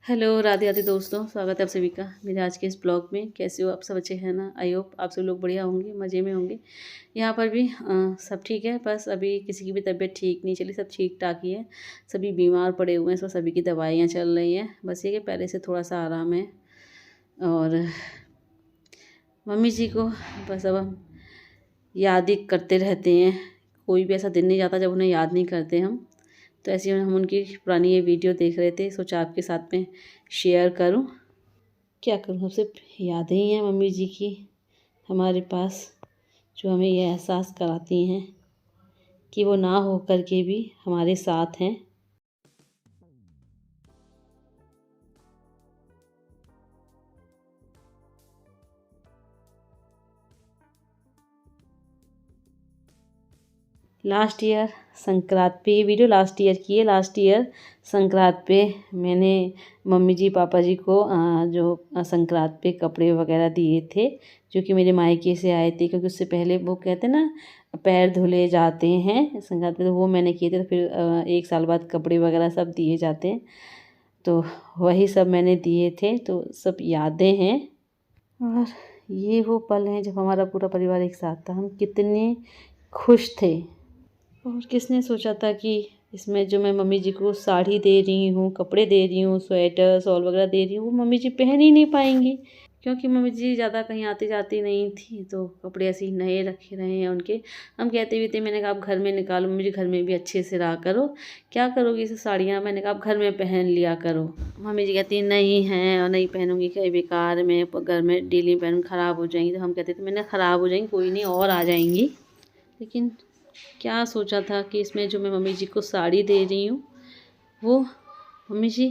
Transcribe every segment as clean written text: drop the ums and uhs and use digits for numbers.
Hello Radhe Radhe दोस्तों, स्वागत है आप सभी का मेरे आज के इस ब्लॉग में। कैसे हो आप सब? अच्छे हैं ना? आई होप आप सब लोग बढ़िया होंगे, मज़े में होंगे। यहाँ पर भी सब ठीक है, बस अभी किसी की भी तबीयत ठीक नहीं चली, सब ठीक ठाक ही है। सभी बीमार पड़े हुए हैं, सो सभी की दवाइयाँ चल रही हैं। बस ये कि पहले से थोड़ा सा आराम है। और मम्मी जी को बस अब हम याद ही करते रहते हैं। कोई भी ऐसा दिन नहीं जाता जब उन्हें याद नहीं करते हम। तो ऐसे ही हम उनकी पुरानी ये वीडियो देख रहे थे, सोचा आपके साथ में शेयर करूं। क्या करूं, सब सिर्फ यादें ही हैं मम्मी जी की हमारे पास, जो हमें ये एहसास कराती हैं कि वो ना हो कर के भी हमारे साथ हैं। लास्ट ईयर संक्रांत पे ये वीडियो लास्ट ईयर की है। लास्ट ईयर संक्रांत पे मैंने मम्मी जी पापा जी को जो संक्रांत पे कपड़े वगैरह दिए थे, जो कि मेरे मायके से आए थे। क्योंकि उससे पहले वो कहते ना पैर धुले जाते हैं संक्रांत पे, तो वो मैंने किए थे। तो फिर 1 साल बाद कपड़े वगैरह सब दिए जाते हैं, तो वही सब मैंने दिए थे। तो सब यादें हैं और ये वो पल हैं जब हमारा पूरा परिवार एक साथ था। हम कितने खुश थे। और किसने सोचा था कि इसमें जो मैं मम्मी जी को साड़ी दे रही हूँ, कपड़े दे रही हूँ, स्वेटर शॉल वगैरह दे रही हूँ, वो मम्मी जी पहन ही नहीं पाएंगी। क्योंकि मम्मी जी ज़्यादा कहीं आती जाती नहीं थी, तो कपड़े ऐसे ही नए रखे रहे हैं उनके। हम कहते भी थे, मैंने कहा आप घर में निकालो मम्मी जी, घर में भी अच्छे से रहा करो, क्या करोगी इसे साड़ियाँ? मैंने कहा आप घर में पहन लिया करो। मम्मी जी कहती नहीं हैं और नहीं पहनूंगी, कहीं बेकार में घर में डेली पहन ख़राब हो जाएंगी। तो हम कहते थे मैंने ख़राब हो जाएंगी, कोई नहीं और आ जाएंगी। लेकिन क्या सोचा था कि इसमें जो मैं मम्मी जी को साड़ी दे रही हूँ, वो मम्मी जी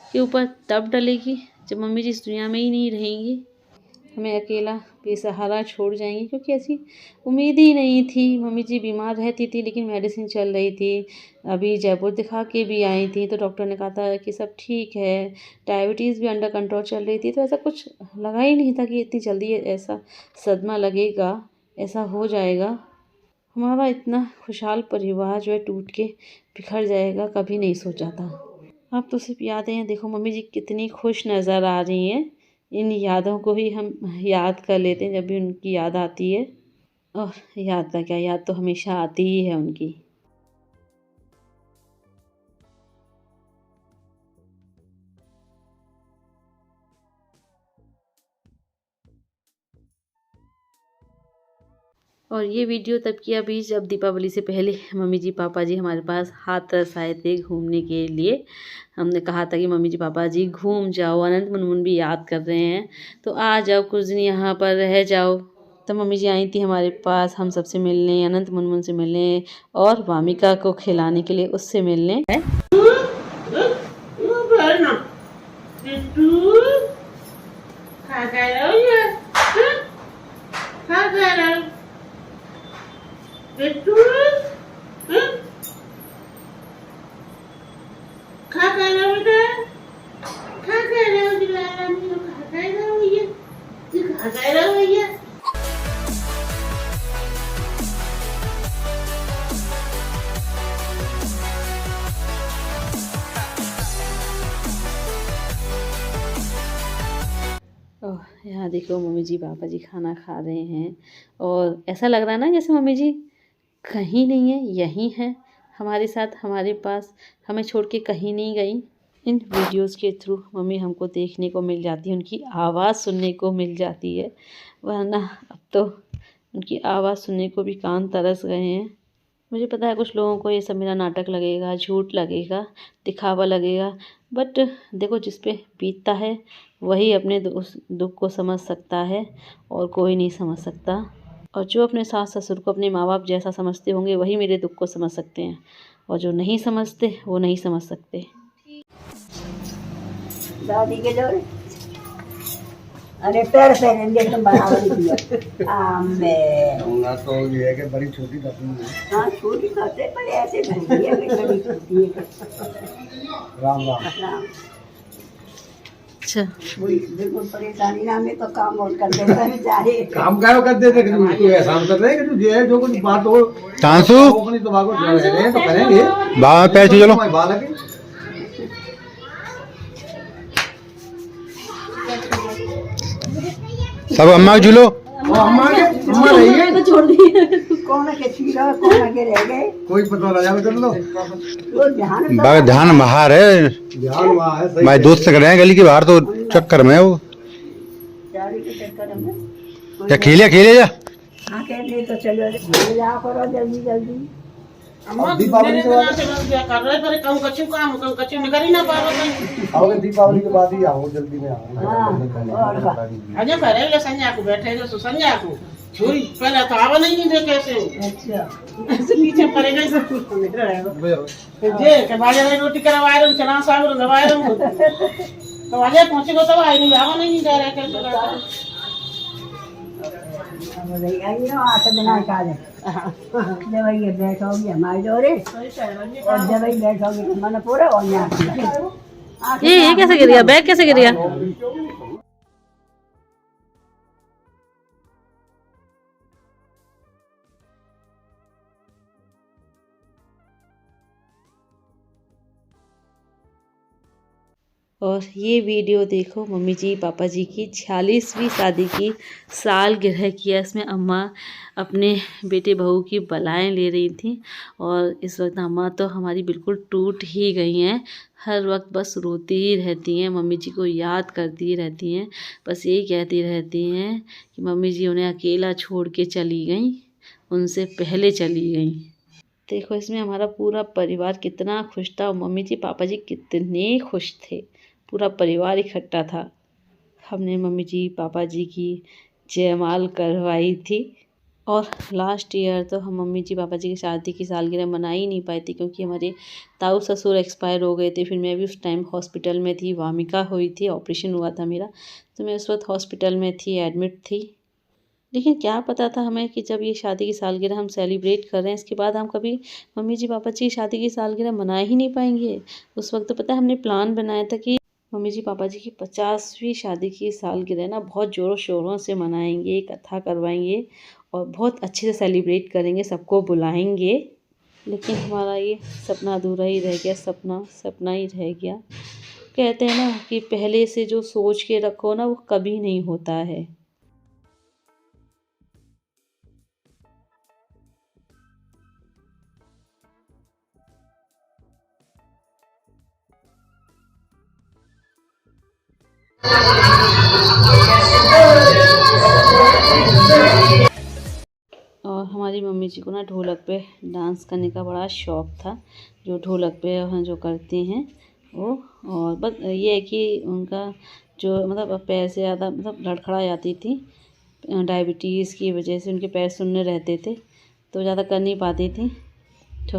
के ऊपर तब डलेगी जब मम्मी जी इस दुनिया में ही नहीं रहेंगी, हमें अकेला बेसहारा छोड़ जाएंगी। क्योंकि ऐसी उम्मीद ही नहीं थी। मम्मी जी बीमार रहती थी लेकिन मेडिसिन चल रही थी। अभी जयपुर दिखा के भी आई थी, तो डॉक्टर ने कहा था कि सब ठीक है, डायबिटीज़ भी अंडर कंट्रोल चल रही थी। तो ऐसा कुछ लगा ही नहीं था कि इतनी जल्दी ऐसा सदमा लगेगा, ऐसा हो जाएगा। हमारा इतना खुशहाल परिवार जो है टूट के बिखर जाएगा, कभी नहीं सोचा था। अब तो सिर्फ यादें हैं। देखो मम्मी जी कितनी खुश नज़र आ रही हैं। इन यादों को ही हम याद कर लेते हैं जब भी उनकी याद आती है। और याद का क्या, याद तो हमेशा आती ही है उनकी। और ये वीडियो तब की अभी जब दीपावली से पहले मम्मी जी पापा जी हमारे पास हाथरस आए थे घूमने के लिए। हमने कहा था कि मम्मी जी पापा जी घूम जाओ, अनंत मुनमुन भी याद कर रहे हैं, तो आ जाओ कुछ दिन यहाँ पर रह जाओ। तो मम्मी जी आई थी हमारे पास हम सबसे मिलने, अनंत मुनमुन से मिलने और वामिका को खिलाने के लिए उससे मिलने। ओह, यहाँ देखो मम्मी जी पापा जी खाना खा रहे हैं और ऐसा लग रहा है ना जैसे मम्मी जी कहीं नहीं है, यहीं है हमारे साथ, हमारे पास, हमें छोड़ के कहीं नहीं गई। इन वीडियोस के थ्रू मम्मी हमको देखने को मिल जाती है, उनकी आवाज़ सुनने को मिल जाती है। वरना अब तो उनकी आवाज़ सुनने को भी कान तरस गए हैं। मुझे पता है कुछ लोगों को ये सब मेरा नाटक लगेगा, झूठ लगेगा, दिखावा लगेगा, बट देखो जिस पे बीतता है वही अपने उस दुख को समझ सकता है और कोई नहीं समझ सकता। और जो अपने सास ससुर को अपने माँ बाप जैसा समझते होंगे वही मेरे दुख को समझ सकते हैं, और जो नहीं समझते वो नहीं समझ सकते। दादी के जोड़े अरे पैर पहनेंगे तो बराबर दिया आमे होगा तो ये है कि बड़ी छोटी करती है। हाँ छोटी करते पर ऐसे नहीं है कि बड़ी छोटी है। राम राम राम। अच्छा, बड़ी बिल्कुल परेशानी ना में तो काम और कर देता है बेचारे। काम क्या करते थे कि तू एहसान कर रहे हैं कि तू जे जो कुछ बात हो तांसू अपनी तो भागो चल रहे हैं तो करेंगे बाहर पैर से चलो बालक सब अम्मा झूलो। अम्मा रही है छोड़ दिए। कौन के छीड़ा कौन के रह गए कोई पता लगा कर लो। वो ध्यान ध्यान बाहर है, ध्यान वहाँ है, सही भाई है। दोस्त से रहे हैं गली के बाहर, तो चक्कर में है वो। चारी के चक्कर में या खेले खेले जा। हाँ कहते तो चलो जा करो जल्दी जल्दी। अब दीपावली के बाद आओगे, दीपावली के बाद ही आओ, जल्दी में आओ। हाँ, और पहले तो आवा नहीं दे कैसे अच्छा ऐसे नीचे पड़ेगा सब कुछ निकल रहेगा जे के बाजे रोटी करवाए रहे चना साग रवाए रहे तो आगे पहुंचेगा तो आई नहीं आवा नहीं दे रहे कैसे अब आई ना 8 दिन का है जब ये बैठोगी हमारे जोरे और जब ये बैठोगी मन पूरा और यहाँ ये कैसे गिर गया? बैग कैसे गिर गया? और ये वीडियो देखो मम्मी जी पापा जी की 46वीं शादी की सालगिरह किया। इसमें अम्मा अपने बेटे बहू की बलाएं ले रही थी और इस वक्त अम्मा तो हमारी बिल्कुल टूट ही गई हैं। हर वक्त बस रोती ही रहती हैं, मम्मी जी को याद करती रहती हैं, बस यही कहती रहती हैं कि मम्मी जी उन्हें अकेला छोड़ के चली गई, उनसे पहले चली गई। देखो इसमें हमारा पूरा परिवार कितना खुश था और मम्मी जी पापा जी कितने खुश थे, पूरा परिवार इकट्ठा था। हमने मम्मी जी पापा जी की जयमाल करवाई थी और लास्ट ईयर तो हम मम्मी जी पापा जी की शादी की सालगिरह मना ही नहीं पाई थी क्योंकि हमारे ताऊ ससुर एक्सपायर हो गए थे। फिर मैं भी उस टाइम हॉस्पिटल में थी, वामिका हुई थी, ऑपरेशन हुआ था मेरा, तो मैं उस वक्त हॉस्पिटल में थी, एडमिट थी। लेकिन क्या पता था हमें कि जब ये शादी की सालगिरह हम सेलिब्रेट कर रहे हैं, इसके बाद हम कभी मम्मी जी पापा जी की शादी की सालगिरह मना ही नहीं पाएंगे। उस वक्त तो पता है हमने प्लान बनाया था कि मम्मी जी पापा जी की 50वीं शादी की सालगिरह ना बहुत ज़ोरों शोरों से मनाएंगे, कथा करवाएंगे और बहुत अच्छे से सेलिब्रेट करेंगे, सबको बुलाएंगे। लेकिन हमारा ये सपना अधूरा ही रह गया, सपना ही रह गया। कहते हैं ना कि पहले से जो सोच के रखो ना वो कभी नहीं होता है। और हमारी मम्मी जी को ना ढोलक पे डांस करने का बड़ा शौक़ था, जो ढोलक पे जो करती हैं वो। और बस ये है कि उनका जो मतलब पैर से ज़्यादा मतलब लड़खड़ा जाती थी, डायबिटीज़ की वजह से उनके पैर सुन्ने रहते थे तो ज़्यादा कर नहीं पाती थी। तो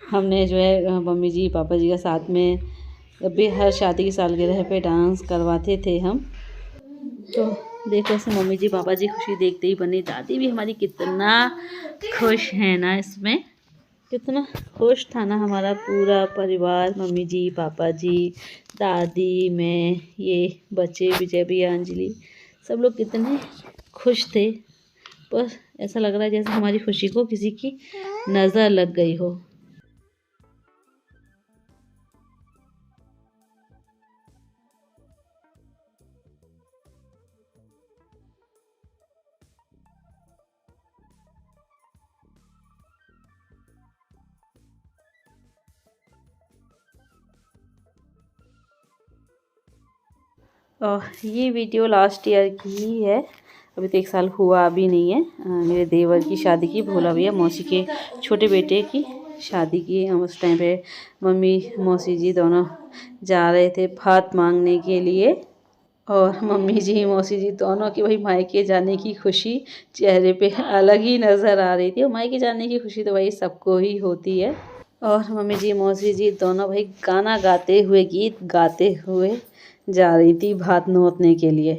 हमने जो है मम्मी जी पापा जी का साथ में जब भी हर शादी की सालगिरह पे डांस करवाते थे हम। तो देखो इसमें मम्मी जी पापा जी खुशी देखते ही बनी, दादी भी हमारी कितना खुश है ना, इसमें कितना खुश था ना हमारा पूरा परिवार, मम्मी जी पापा जी, दादी, मैं, ये बच्चे विजय भी, अंजलि, सब लोग कितने खुश थे। बस ऐसा लग रहा है जैसे हमारी खुशी को किसी की नज़र लग गई हो। और ये वीडियो लास्ट ईयर की ही है, अभी तो 1 साल हुआ भी नहीं है। मेरे देवर की शादी की, भोला भैया मौसी के छोटे बेटे की शादी की। हम उस टाइम पे मम्मी मौसी जी दोनों जा रहे थे भात मांगने के लिए और मम्मी जी मौसी जी दोनों की भाई मायके जाने की खुशी चेहरे पे अलग ही नज़र आ रही थी। और मायके जाने की खुशी तो भाई सबको ही होती है। और मम्मी जी मौसी जी दोनों भाई गाना गाते हुए, गीत गाते हुए जा रही थी भात नोतने के लिए।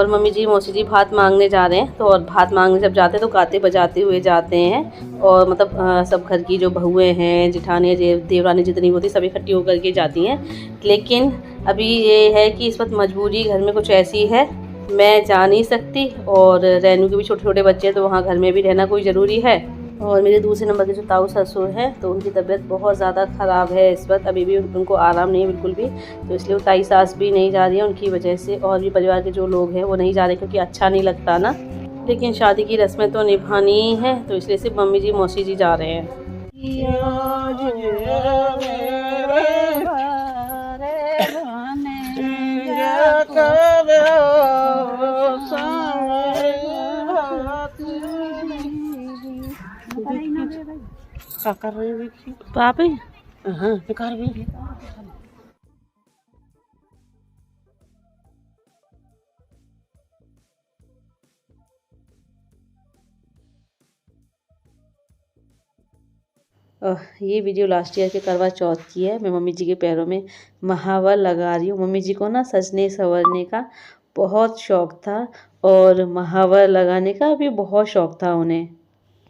मम्मी जी मौसी जी भात मांगने जा रहे हैं। तो और भात मांगने जब जाते हैं तो गाते बजाते हुए जाते हैं। और मतलब सब घर की जो बहुएँ हैं, जेठानी देवरानी जितनी होती सब इकट्ठी होकर के जाती हैं। लेकिन अभी ये है कि इस वक्त मजबूरी घर में कुछ ऐसी है, मैं जा नहीं सकती। और रेनू के भी छोटे छोटे बच्चे हैं तो वहाँ घर में भी रहना कोई ज़रूरी है। और मेरे दूसरे नंबर के जो ताऊ ससुर हैं तो उनकी तबीयत बहुत ज़्यादा ख़राब है इस वक्त, अभी भी उनको आराम नहीं है बिल्कुल भी। तो इसलिए वो ताई सास भी नहीं जा रही है उनकी वजह से, और भी परिवार के जो लोग हैं वो नहीं जा रहे क्योंकि अच्छा नहीं लगता ना। लेकिन शादी की रस्में तो निभानी ही है, तो इसलिए सिर्फ मम्मी जी मौसी जी जा रहे हैं। क्या कर रही है पापी हाँ बेकार भी ये वीडियो लास्ट ईयर के करवा चौथ की है। मैं मम्मी जी के पैरों में महावर लगा रही हूँ। मम्मी जी को ना सजने संवरने का बहुत शौक़ था और महावर लगाने का भी बहुत शौक़ था उन्हें।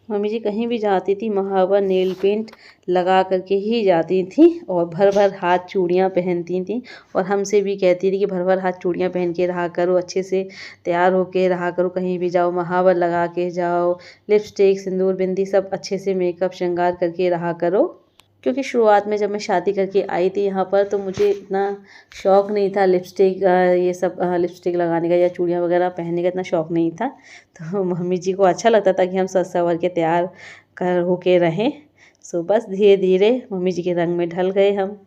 मम्मी जी कहीं भी जाती थी महावर नेल पेंट लगा करके ही जाती थी और भर भर हाथ चूड़ियाँ पहनती थी। और हमसे भी कहती थी कि भर भर हाथ चूड़ियाँ पहन के रहा करो, अच्छे से तैयार होके रहा करो, कहीं भी जाओ महावर लगा के जाओ, लिपस्टिक सिंदूर बिंदी सब अच्छे से मेकअप श्रृंगार करके रहा करो। क्योंकि शुरुआत में जब मैं शादी करके आई थी यहाँ पर तो मुझे इतना शौक़ नहीं था लिपस्टिक ये सब लिपस्टिक लगाने का या चूड़ियाँ वगैरह पहनने का इतना शौक़ नहीं था। तो मम्मी जी को अच्छा लगता था कि हम सज संवर के तैयार कर होके रहें। सो बस धीरे धीरे मम्मी जी के रंग में ढल गए हम।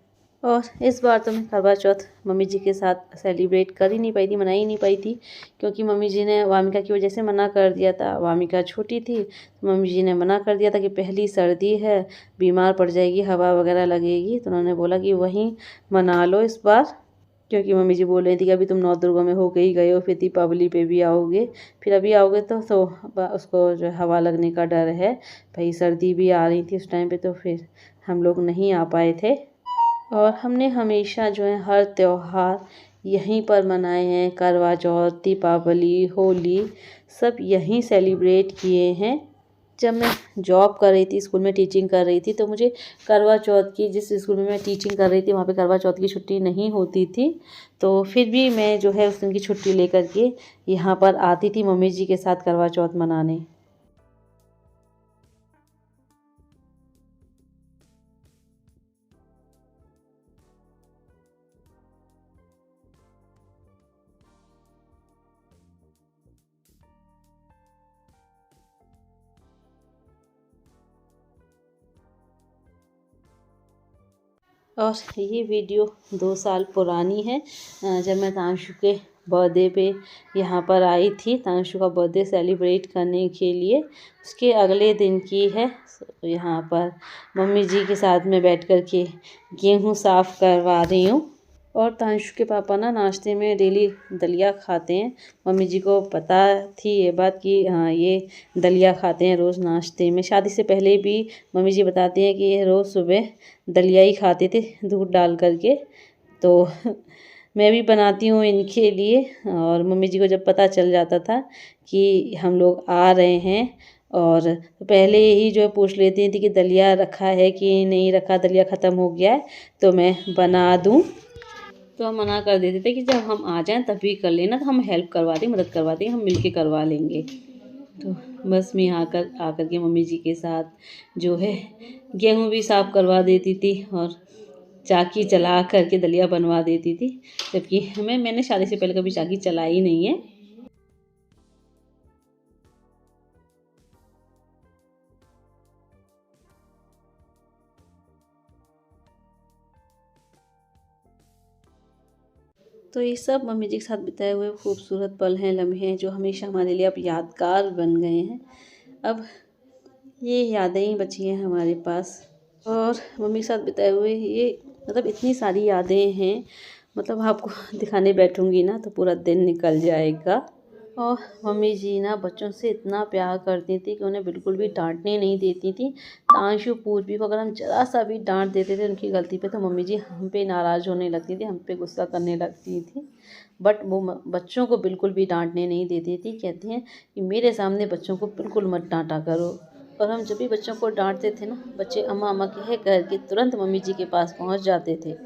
और इस बार तो मैं करवा चौथ मम्मी जी के साथ सेलिब्रेट कर ही नहीं पाई थी, मना ही नहीं पाई थी, क्योंकि मम्मी जी ने वामिका की वजह से मना कर दिया था। वामिका छोटी थी तो मम्मी जी ने मना कर दिया था कि पहली सर्दी है, बीमार पड़ जाएगी, हवा वगैरह लगेगी। तो उन्होंने बोला कि वहीं मना लो इस बार, क्योंकि मम्मी जी बोल रही थी कि अभी तुम नौ दुर्गा में होके ही गए हो, फिर दीपावली पे भी आओगे, फिर अभी आओगे तो उसको जो हवा लगने का डर है। भाई सर्दी भी आ रही थी उस टाइम पे, तो फिर हम लोग नहीं आ पाए थे। और हमने हमेशा जो है हर त्यौहार यहीं पर मनाए हैं। करवा चौथ, दीपावली, होली सब यहीं सेलिब्रेट किए हैं। जब मैं जॉब कर रही थी, स्कूल में टीचिंग कर रही थी, तो मुझे करवा चौथ की, जिस स्कूल में मैं टीचिंग कर रही थी वहाँ पे करवा चौथ की छुट्टी नहीं होती थी। तो फिर भी मैं जो है उस दिन की छुट्टी लेकर के यहाँ पर आती थी मम्मी जी के साथ करवा चौथ मनाने। और ये वीडियो 2 साल पुरानी है, जब मैं तांशु के बर्थडे पे यहाँ पर आई थी, तांशु का बर्थडे सेलिब्रेट करने के लिए। उसके अगले दिन की है। यहाँ पर मम्मी जी के साथ में बैठ कर के गेहूँ साफ़ करवा रही हूँ। और तांशु के पापा ना नाश्ते में डेली दलिया खाते हैं। मम्मी जी को पता थी ये बात कि हाँ ये दलिया खाते हैं रोज़ नाश्ते में। शादी से पहले भी मम्मी जी बताती हैं कि ये रोज़ सुबह दलिया ही खाते थे दूध डाल करके। तो मैं भी बनाती हूँ इनके लिए। और मम्मी जी को जब पता चल जाता था कि हम लोग आ रहे हैं, और पहले ही जो है पूछ लेती थी कि दलिया रखा है कि नहीं रखा, दलिया ख़त्म हो गया है तो मैं बना दूँ। तो हम मना कर देते थे कि जब हम आ जाएं तभी कर लेना, तो हम हेल्प करवा देंगे, मदद करवा देंगे, हम मिलके करवा लेंगे। तो बस मैं आकर के मम्मी जी के साथ जो है गेहूँ भी साफ़ करवा देती थी और चाकी चला करके दलिया बनवा देती थी। जबकि मैंने शादी से पहले कभी चाकी चलाई नहीं है। तो ये सब मम्मी जी के साथ बिताए हुए खूबसूरत पल हैं, लम्हे हैं, जो हमेशा हमारे लिए अब यादगार बन गए हैं। अब ये यादें ही बची हैं हमारे पास। और मम्मी के साथ बिताए हुए ये मतलब इतनी सारी यादें हैं, मतलब आपको दिखाने बैठूंगी ना तो पूरा दिन निकल जाएगा। और मम्मी जी ना बच्चों से इतना प्यार करती थी कि उन्हें बिल्कुल भी डांटने नहीं देती थी। तांशु पूर्वी को अगर हम ज़रा सा भी डांट देते थे उनकी गलती पे, तो मम्मी जी हम पे नाराज़ होने लगती थी, हम पे गुस्सा करने लगती थी। बट वो बच्चों को बिल्कुल भी डांटने नहीं देती थी। कहती हैं कि मेरे सामने बच्चों को बिल्कुल मत डांटा करो। और हम जब भी बच्चों को डांटते थे ना, बच्चे अम्मा अम्मा कह कर के तुरंत मम्मी जी के पास पहुंच जाते थे।